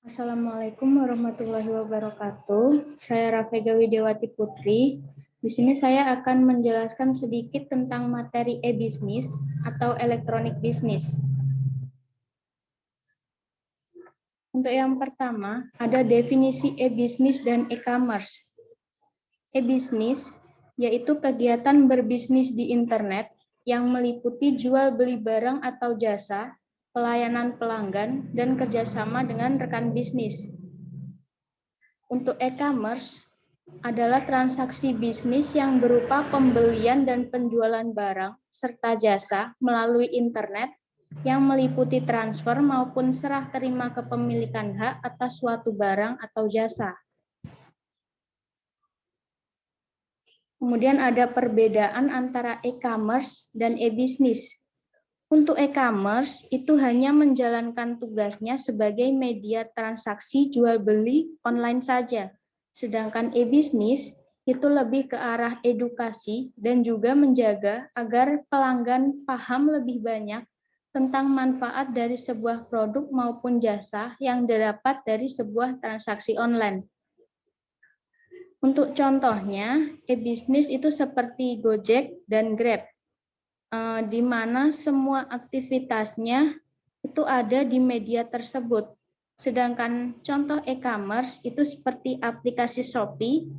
Assalamualaikum warahmatullahi wabarakatuh. Saya Rafega Widiawati Putri. Di sini saya akan menjelaskan sedikit tentang materi e-bisnis atau electronic business. Untuk yang pertama, ada definisi e-bisnis dan e-commerce. E-bisnis yaitu kegiatan berbisnis di internet yang meliputi jual beli barang atau jasa, pelayanan pelanggan, dan kerjasama dengan rekan bisnis. Untuk e-commerce adalah transaksi bisnis yang berupa pembelian dan penjualan barang serta jasa melalui internet yang meliputi transfer maupun serah terima kepemilikan hak atas suatu barang atau jasa. Kemudian ada perbedaan antara e-commerce dan e-bisnis. Untuk e-commerce itu hanya menjalankan tugasnya sebagai media transaksi jual beli online saja. Sedangkan e-bisnis itu lebih ke arah edukasi dan juga menjaga agar pelanggan paham lebih banyak tentang manfaat dari sebuah produk maupun jasa yang didapat dari sebuah transaksi online. Untuk contohnya, e-bisnis itu seperti Gojek dan Grab, di mana semua aktivitasnya itu ada di media tersebut. Sedangkan contoh e-commerce itu seperti aplikasi Shopee,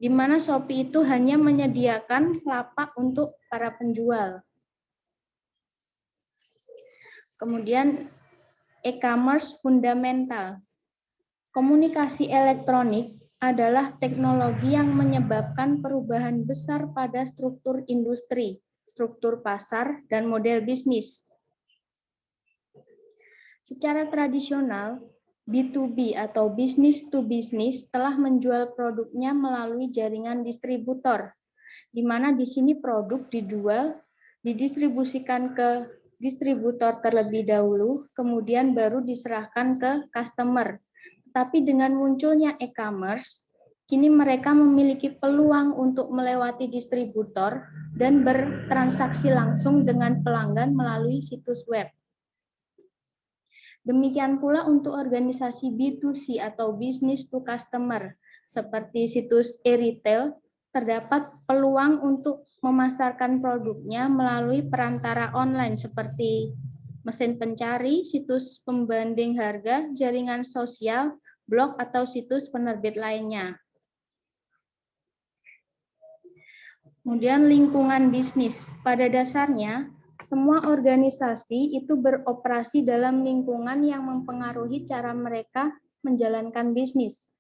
di mana Shopee itu hanya menyediakan lapak untuk para penjual. Kemudian e-commerce fundamental. Komunikasi elektronik adalah teknologi yang menyebabkan perubahan besar pada struktur industri, struktur pasar, dan model bisnis. Secara tradisional, B2B atau business to business telah menjual produknya melalui jaringan distributor, di mana di sini produk didistribusikan ke distributor terlebih dahulu, kemudian baru diserahkan ke customer. Tapi dengan munculnya e-commerce, kini mereka memiliki peluang untuk melewati distributor dan bertransaksi langsung dengan pelanggan melalui situs web. Demikian pula untuk organisasi B2C atau business to customer, seperti situs e-retail, terdapat peluang untuk memasarkan produknya melalui perantara online seperti mesin pencari, situs pembanding harga, jaringan sosial, blog, atau situs penerbit lainnya. Kemudian lingkungan bisnis. Pada dasarnya, semua organisasi itu beroperasi dalam lingkungan yang mempengaruhi cara mereka menjalankan bisnis.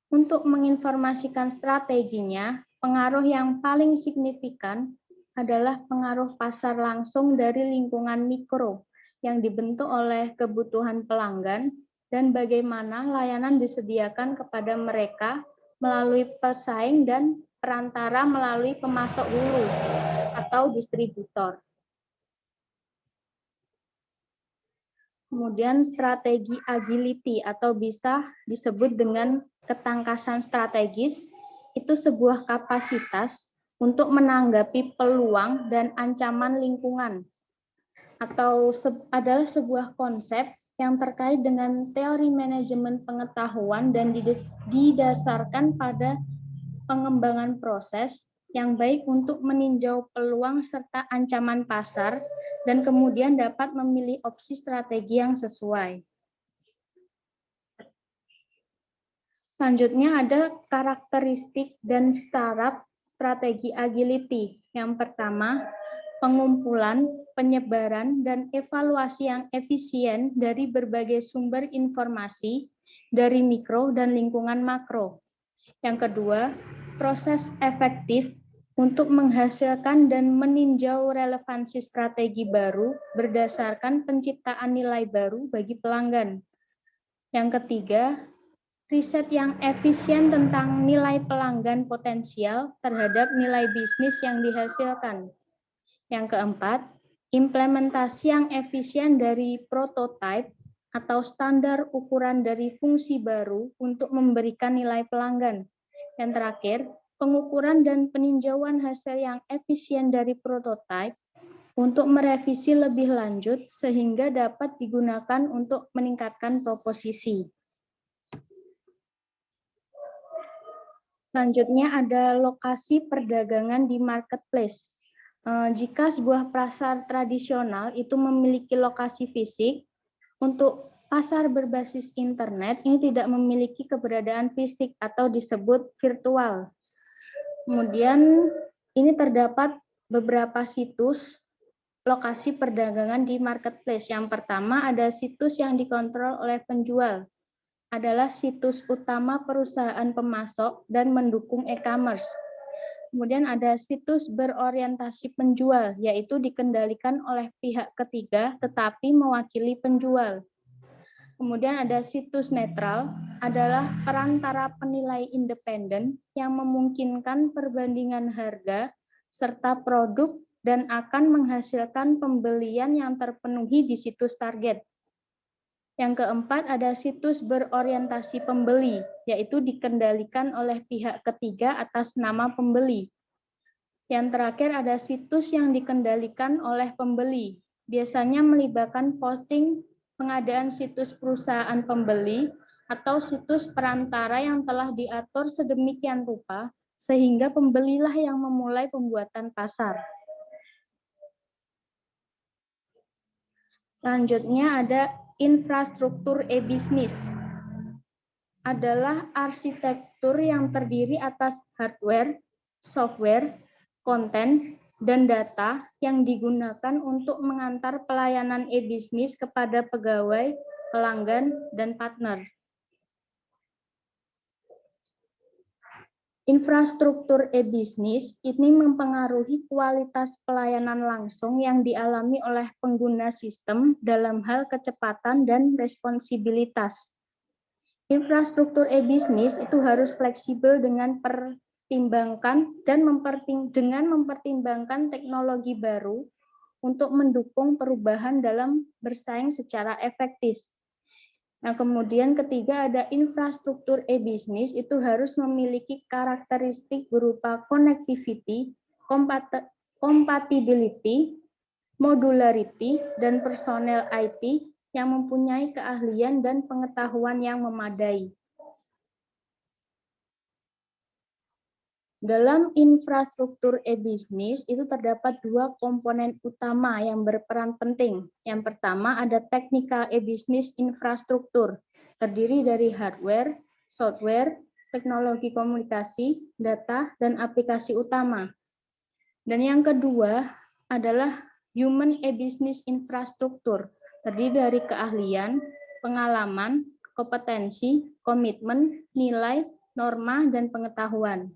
Untuk menginformasikan strateginya, pengaruh yang paling signifikan adalah pengaruh pasar langsung dari lingkungan mikro yang dibentuk oleh kebutuhan pelanggan dan bagaimana layanan disediakan kepada mereka melalui pesaing dan perantara melalui pemasok hulu atau distributor. Kemudian strategi agility atau bisa disebut dengan ketangkasan strategis, itu sebuah kapasitas untuk menanggapi peluang dan ancaman lingkungan, atau adalah sebuah konsep yang terkait dengan teori manajemen pengetahuan dan didasarkan pada pengembangan proses yang baik untuk meninjau peluang serta ancaman pasar dan kemudian dapat memilih opsi strategi yang sesuai. Selanjutnya ada karakteristik dan syarat strategi agility. Yang pertama, pengumpulan, penyebaran, dan evaluasi yang efisien dari berbagai sumber informasi dari mikro dan lingkungan makro. Yang kedua, proses efektif untuk menghasilkan dan meninjau relevansi strategi baru berdasarkan penciptaan nilai baru bagi pelanggan. Yang ketiga, riset yang efisien tentang nilai pelanggan potensial terhadap nilai bisnis yang dihasilkan. Yang keempat, implementasi yang efisien dari prototipe atau standar ukuran dari fungsi baru untuk memberikan nilai pelanggan. Yang terakhir, pengukuran dan peninjauan hasil yang efisien dari prototipe untuk merevisi lebih lanjut sehingga dapat digunakan untuk meningkatkan proposisi. Selanjutnya ada lokasi perdagangan di marketplace. Jika sebuah pasar tradisional itu memiliki lokasi fisik, untuk pasar berbasis internet ini tidak memiliki keberadaan fisik atau disebut virtual. Kemudian ini terdapat beberapa situs lokasi perdagangan di marketplace. Yang pertama ada situs yang dikontrol oleh penjual, adalah situs utama perusahaan pemasok dan mendukung e-commerce. Kemudian ada situs berorientasi penjual, yaitu dikendalikan oleh pihak ketiga tetapi mewakili penjual. Kemudian ada situs netral, adalah perantara penilai independen yang memungkinkan perbandingan harga serta produk dan akan menghasilkan pembelian yang terpenuhi di situs target. Yang keempat ada situs berorientasi pembeli, yaitu dikendalikan oleh pihak ketiga atas nama pembeli. Yang terakhir ada situs yang dikendalikan oleh pembeli, biasanya melibatkan posting pengadaan situs perusahaan pembeli atau situs perantara yang telah diatur sedemikian rupa sehingga pembelilah yang memulai pembuatan pasar. Selanjutnya ada infrastruktur e-bisnis. Adalah arsitektur yang terdiri atas hardware, software, konten, dan data yang digunakan untuk mengantar pelayanan e-bisnis kepada pegawai, pelanggan, dan partner. Infrastruktur e-bisnis ini mempengaruhi kualitas pelayanan langsung yang dialami oleh pengguna sistem dalam hal kecepatan dan responsibilitas. Infrastruktur e-bisnis itu harus fleksibel dengan mempertimbangkan teknologi baru untuk mendukung perubahan dalam bersaing secara efektif. Nah, kemudian ketiga ada infrastruktur e-bisnis itu harus memiliki karakteristik berupa connectivity, compatibility, modularity, dan personel IT yang mempunyai keahlian dan pengetahuan yang memadai. Dalam infrastruktur e-bisnis itu terdapat dua komponen utama yang berperan penting. Yang pertama ada technical e-bisnis infrastruktur, terdiri dari hardware, software, teknologi komunikasi, data, dan aplikasi utama. Dan yang kedua adalah human e-bisnis infrastruktur, terdiri dari keahlian, pengalaman, kompetensi, komitmen, nilai, norma, dan pengetahuan.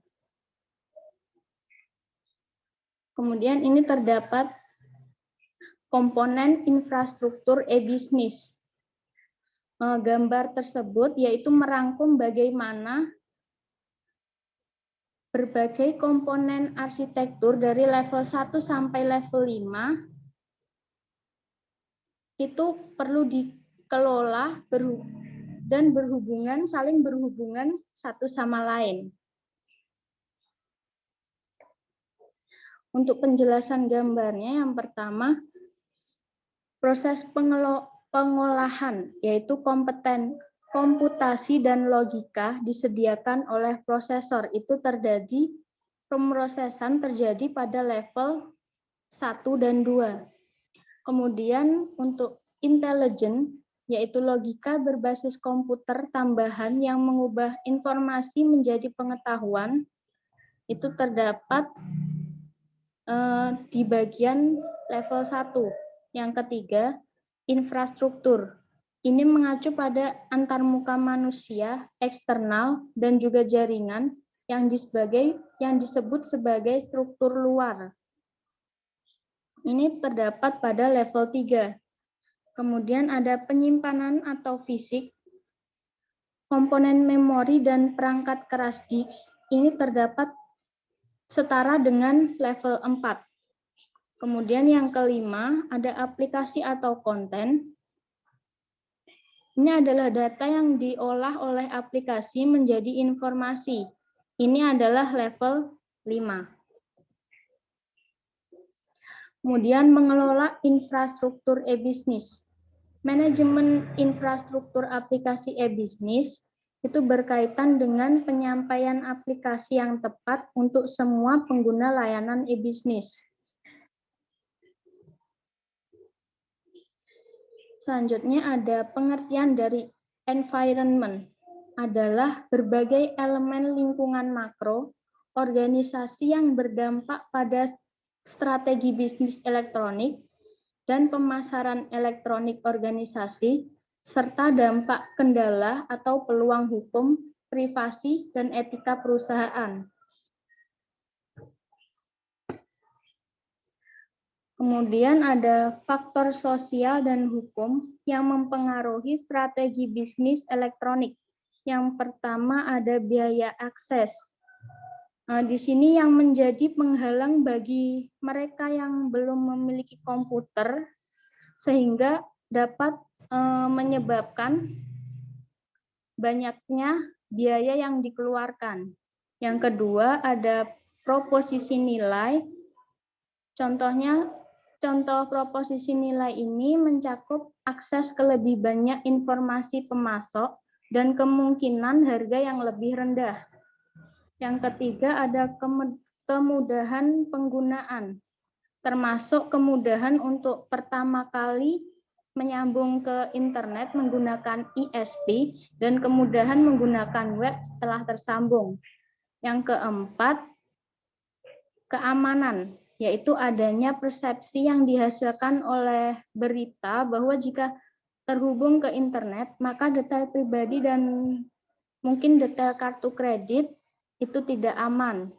Kemudian ini terdapat komponen infrastruktur e-bisnis. Gambar tersebut yaitu merangkum bagaimana berbagai komponen arsitektur dari level 1 sampai level 5 itu perlu dikelola dan saling berhubungan satu sama lain. Untuk penjelasan gambarnya, yang pertama, proses pengolahan, yaitu komputasi dan logika disediakan oleh prosesor. Itu pemrosesan terjadi pada level 1 dan 2. Kemudian untuk intelijen, yaitu logika berbasis komputer tambahan yang mengubah informasi menjadi pengetahuan, itu terdapat di bagian level 1. Yang ketiga, infrastruktur. Ini mengacu pada antarmuka manusia, eksternal, dan juga jaringan yang disebut sebagai struktur luar. Ini terdapat pada level 3. Kemudian ada penyimpanan atau fisik, komponen memori dan perangkat keras disk. Ini terdapat setara dengan level 4. Kemudian yang kelima, ada aplikasi atau konten. Ini adalah data yang diolah oleh aplikasi menjadi informasi. Ini adalah level 5. Kemudian mengelola infrastruktur e-bisnis. Manajemen infrastruktur aplikasi e-bisnis itu berkaitan dengan penyampaian aplikasi yang tepat untuk semua pengguna layanan e-bisnis. Selanjutnya ada pengertian dari environment, adalah berbagai elemen lingkungan makro, organisasi yang berdampak pada strategi bisnis elektronik, dan pemasaran elektronik organisasi, serta dampak kendala atau peluang hukum, privasi, dan etika perusahaan. Kemudian ada faktor sosial dan hukum yang mempengaruhi strategi bisnis elektronik. Yang pertama ada biaya akses. Di sini yang menjadi penghalang bagi mereka yang belum memiliki komputer sehingga dapat menyebabkan banyaknya biaya yang dikeluarkan. Yang kedua ada proposisi nilai. Contoh proposisi nilai ini mencakup akses ke lebih banyak informasi pemasok dan kemungkinan harga yang lebih rendah. Yang ketiga ada kemudahan penggunaan, termasuk kemudahan untuk pertama kali menyambung ke internet menggunakan ISP dan kemudahan menggunakan web setelah tersambung. Yang keempat, keamanan, yaitu adanya persepsi yang dihasilkan oleh berita bahwa jika terhubung ke internet, maka detail pribadi dan mungkin detail kartu kredit itu tidak aman.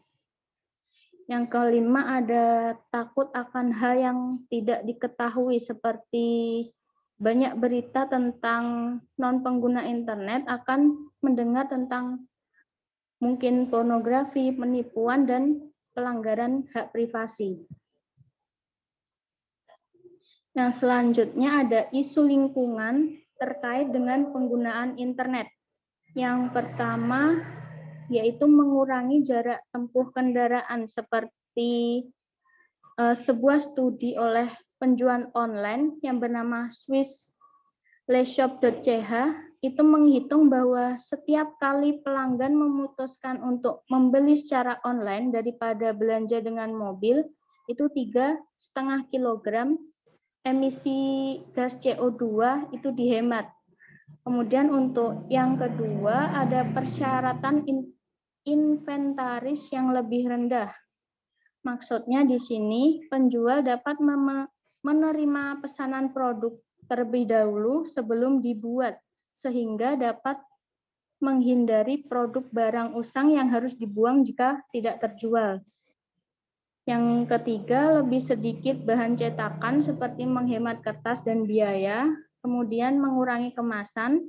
Yang kelima ada takut akan hal yang tidak diketahui, seperti banyak berita tentang non-pengguna internet akan mendengar tentang mungkin pornografi, penipuan, dan pelanggaran hak privasi. Yang selanjutnya ada isu lingkungan terkait dengan penggunaan internet. Yang pertama yaitu mengurangi jarak tempuh kendaraan, seperti sebuah studi oleh penjual online yang bernama swissleshop.ch itu menghitung bahwa setiap kali pelanggan memutuskan untuk membeli secara online daripada belanja dengan mobil, itu 3,5 kilogram emisi gas CO2 itu dihemat. Kemudian untuk yang kedua ada persyaratan inventaris yang lebih rendah. Maksudnya di sini penjual dapat menerima pesanan produk terlebih dahulu sebelum dibuat, sehingga dapat menghindari produk barang usang yang harus dibuang jika tidak terjual. Yang ketiga, lebih sedikit bahan cetakan seperti menghemat kertas dan biaya, kemudian mengurangi kemasan.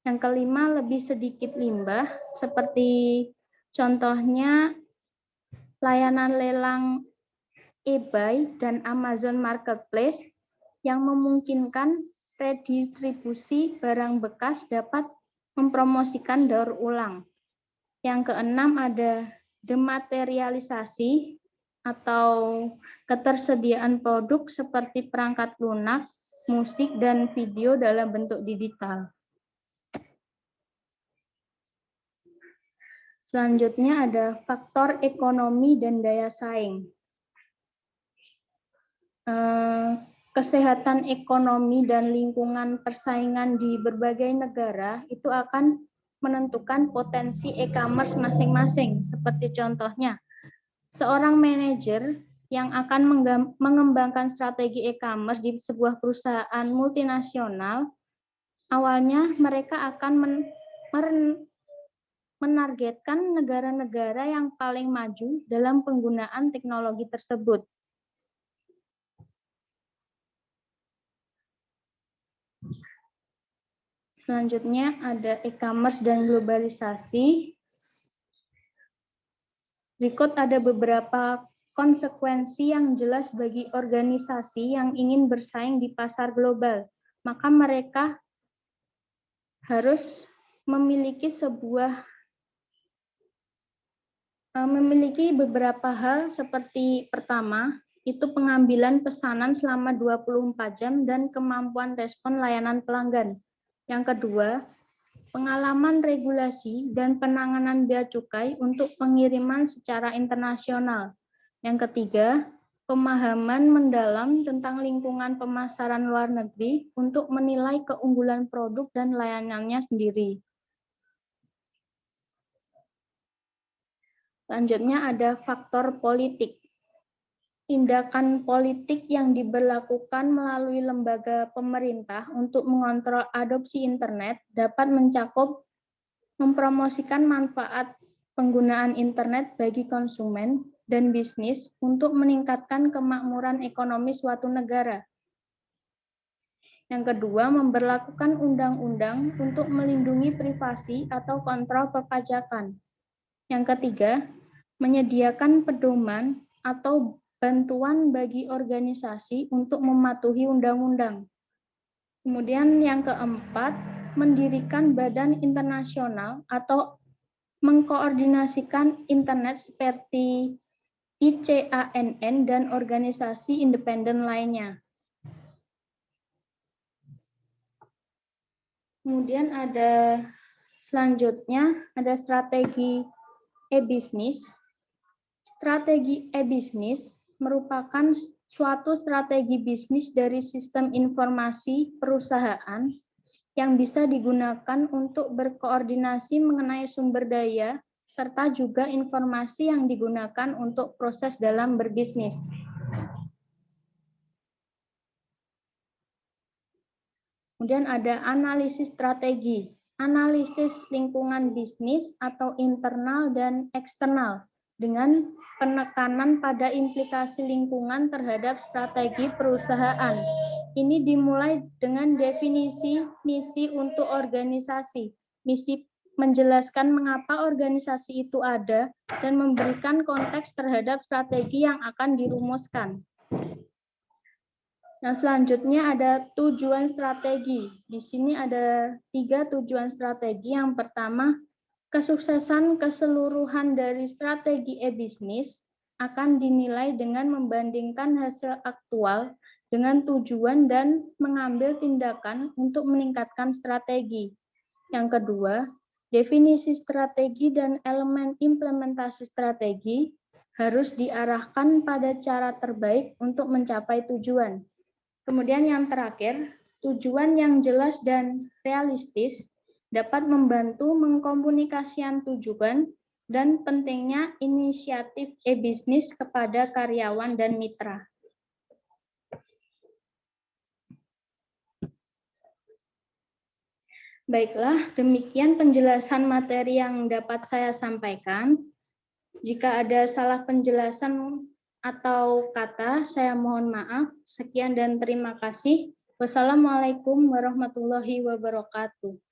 Yang kelima, lebih sedikit limbah, seperti contohnya layanan lelang eBay dan Amazon Marketplace yang memungkinkan redistribusi barang bekas dapat mempromosikan daur ulang. Yang keenam ada dematerialisasi atau ketersediaan produk seperti perangkat lunak, musik, dan video dalam bentuk digital. Selanjutnya ada faktor ekonomi dan daya saing. Kesehatan ekonomi dan lingkungan persaingan di berbagai negara itu akan menentukan potensi e-commerce masing-masing. Seperti contohnya, seorang manajer yang akan mengembangkan strategi e-commerce di sebuah perusahaan multinasional, awalnya mereka akan menargetkan negara-negara yang paling maju dalam penggunaan teknologi tersebut. Selanjutnya ada e-commerce dan globalisasi. Berikut ada beberapa konsekuensi yang jelas bagi organisasi yang ingin bersaing di pasar global. Maka mereka harus memiliki beberapa hal seperti pertama, itu pengambilan pesanan selama 24 jam dan kemampuan respon layanan pelanggan. Yang kedua, pengalaman regulasi dan penanganan bea cukai untuk pengiriman secara internasional. Yang ketiga, pemahaman mendalam tentang lingkungan pemasaran luar negeri untuk menilai keunggulan produk dan layanannya sendiri. Selanjutnya ada faktor politik. Tindakan politik yang diberlakukan melalui lembaga pemerintah untuk mengontrol adopsi internet dapat mencakup mempromosikan manfaat penggunaan internet bagi konsumen dan bisnis untuk meningkatkan kemakmuran ekonomi suatu negara. Yang kedua, memberlakukan undang-undang untuk melindungi privasi atau kontrol perpajakan. Yang ketiga, menyediakan pedoman atau bantuan bagi organisasi untuk mematuhi undang-undang. Kemudian yang keempat, mendirikan badan internasional atau mengkoordinasikan internet seperti ICANN dan organisasi independen lainnya. Kemudian ada selanjutnya ada strategi e-bisnis. Strategi e-bisnis merupakan suatu strategi bisnis dari sistem informasi perusahaan yang bisa digunakan untuk berkoordinasi mengenai sumber daya serta juga informasi yang digunakan untuk proses dalam berbisnis. Kemudian ada analisis strategi, analisis lingkungan bisnis atau internal dan eksternal dengan penekanan pada implikasi lingkungan terhadap strategi perusahaan. Ini dimulai dengan definisi misi untuk organisasi. Misi menjelaskan mengapa organisasi itu ada dan memberikan konteks terhadap strategi yang akan dirumuskan. Nah, selanjutnya ada tujuan strategi. Di sini ada 3 tujuan strategi. Yang pertama, kesuksesan keseluruhan dari strategi e-bisnis akan dinilai dengan membandingkan hasil aktual dengan tujuan dan mengambil tindakan untuk meningkatkan strategi. Yang kedua, definisi strategi dan elemen implementasi strategi harus diarahkan pada cara terbaik untuk mencapai tujuan. Kemudian yang terakhir, tujuan yang jelas dan realistis dapat membantu mengkomunikasikan tujuan dan pentingnya inisiatif e-bisnis kepada karyawan dan mitra. Baiklah, demikian penjelasan materi yang dapat saya sampaikan. Jika ada salah penjelasan atau kata, saya mohon maaf. Sekian dan terima kasih. Wassalamualaikum warahmatullahi wabarakatuh.